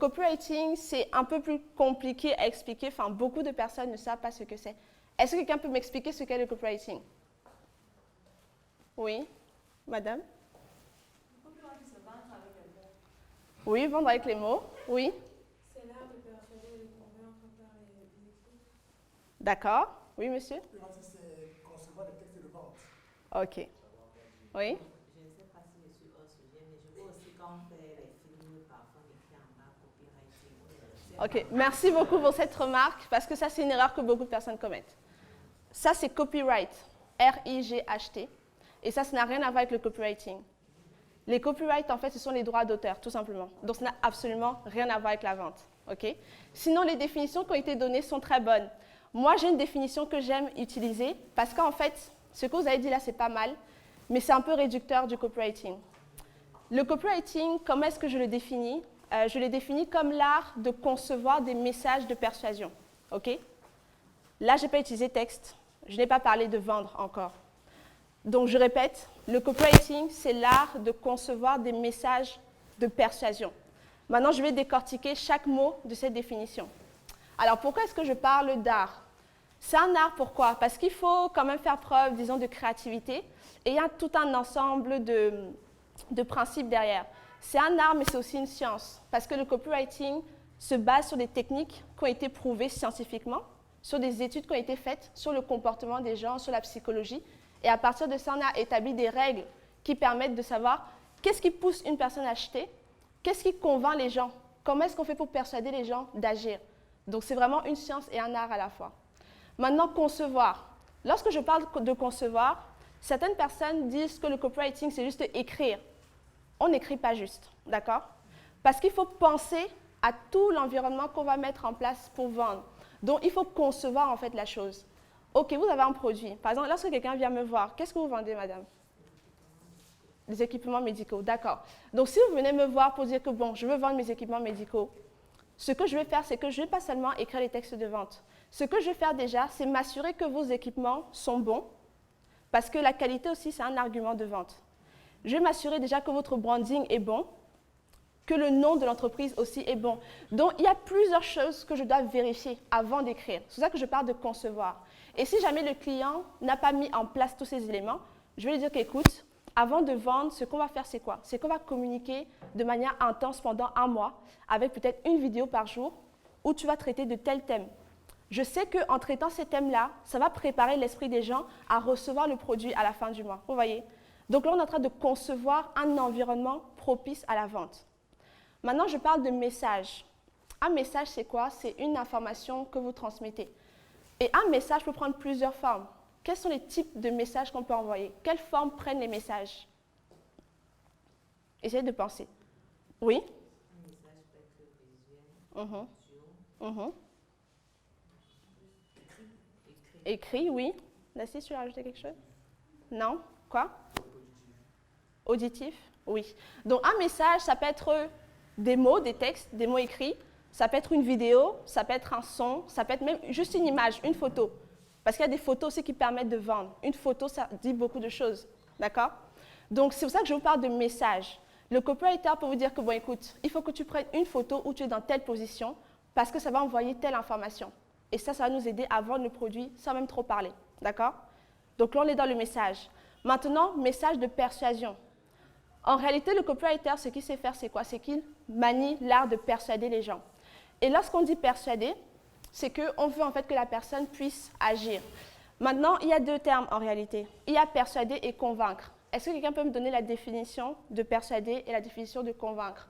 copywriting, c'est un peu plus compliqué à expliquer. Enfin, beaucoup de personnes ne savent pas ce que c'est. Est-ce que quelqu'un peut m'expliquer ce qu'est le copywriting? Oui, madame? Le copywriting, c'est vendre avec les mots. Oui, vendre avec les mots. Oui. C'est l'art de persuader et de convaincre par les écrits. D'accord. Oui, monsieur? Le copywriting, c'est concevoir des textes de vente. OK. Oui. Je ne sais pas si je suis hors sujet, mais je vois aussi quand on fait les films, parfois on écrit en bas copywriting. OK. Merci beaucoup pour cette remarque, parce que ça, c'est une erreur que beaucoup de personnes commettent. Ça, c'est copyright. R-I-G-H-T. Et ça n'a rien à voir avec le copywriting. Les copyrights, en fait, ce sont les droits d'auteur, tout simplement. Donc, ça n'a absolument rien à voir avec la vente. OK? Sinon, les définitions qui ont été données sont très bonnes. Moi, j'ai une définition que j'aime utiliser, parce qu'en fait, ce que vous avez dit là, c'est pas mal, mais c'est un peu réducteur du copywriting. Le copywriting, comment est-ce que je le définis? Je le définis comme l'art de concevoir des messages de persuasion. OK? Là, je n'ai pas utilisé texte. Je n'ai pas parlé de vendre encore. Donc, je répète, le copywriting, c'est l'art de concevoir des messages de persuasion. Maintenant, je vais décortiquer chaque mot de cette définition. Alors, pourquoi est-ce que je parle d'art? C'est un art, pourquoi? Parce qu'il faut quand même faire preuve, disons, de créativité. Et il y a tout un ensemble de principes derrière. C'est un art, mais c'est aussi une science. Parce que le copywriting se base sur des techniques qui ont été prouvées scientifiquement, sur des études qui ont été faites sur le comportement des gens, sur la psychologie. Et à partir de ça, on a établi des règles qui permettent de savoir qu'est-ce qui pousse une personne à acheter, qu'est-ce qui convainc les gens, comment est-ce qu'on fait pour persuader les gens d'agir. Donc, c'est vraiment une science et un art à la fois. Maintenant, concevoir. Lorsque je parle de concevoir, certaines personnes disent que le copywriting, c'est juste écrire. On n'écrit pas juste, d'accord? Parce qu'il faut penser à tout l'environnement qu'on va mettre en place pour vendre. Donc, il faut concevoir en fait la chose. OK, vous avez un produit. Par exemple, lorsque quelqu'un vient me voir, qu'est-ce que vous vendez, madame? Des équipements médicaux, d'accord. Donc, si vous venez me voir pour dire que, bon, je veux vendre mes équipements médicaux, ce que je vais faire, c'est que je ne vais pas seulement écrire les textes de vente. Ce que je vais faire déjà, c'est m'assurer que vos équipements sont bons, parce que la qualité aussi, c'est un argument de vente. Je vais m'assurer déjà que votre branding est bon, que le nom de l'entreprise aussi est bon. Donc, il y a plusieurs choses que je dois vérifier avant d'écrire. C'est pour ça que je parle de concevoir. Et si jamais le client n'a pas mis en place tous ces éléments, je vais lui dire qu'écoute, avant de vendre, ce qu'on va faire, c'est quoi? C'est qu'on va communiquer de manière intense pendant un mois, avec peut-être une vidéo par jour, où tu vas traiter de tels thèmes. Je sais qu'en traitant ces thèmes-là, ça va préparer l'esprit des gens à recevoir le produit à la fin du mois. Vous voyez? Donc là, on est en train de concevoir un environnement propice à la vente. Maintenant, je parle de message. Un message, c'est quoi? C'est une information que vous transmettez. Et un message peut prendre plusieurs formes. Quels sont les types de messages qu'on peut envoyer? Quelles formes prennent les messages? Essayez de penser. Oui? Un message peut être visuel, audio, Écrit, oui. Nassi, tu veux rajouter quelque chose? Non? Quoi? Auditif? Oui. Donc, un message, ça peut être des mots, des textes, des mots écrits. Ça peut être une vidéo, ça peut être un son, ça peut être même juste une image, une photo. Parce qu'il y a des photos aussi qui permettent de vendre. Une photo, ça dit beaucoup de choses. D'accord? Donc, c'est pour ça que je vous parle de message. Le copywriter peut vous dire que, bon, écoute, il faut que tu prennes une photo où tu es dans telle position parce que ça va envoyer telle information. Et ça va nous aider à vendre le produit sans même trop parler. D'accord? Donc là, on est dans le message. Maintenant, message de persuasion. En réalité, le copywriter, ce qu'il sait faire, c'est quoi? C'est qu'il manie l'art de persuader les gens. Et lorsqu'on dit persuader, c'est qu'on veut en fait que la personne puisse agir. Maintenant, il y a deux termes en réalité. Il y a persuader et convaincre. Est-ce que quelqu'un peut me donner la définition de persuader et la définition de convaincre?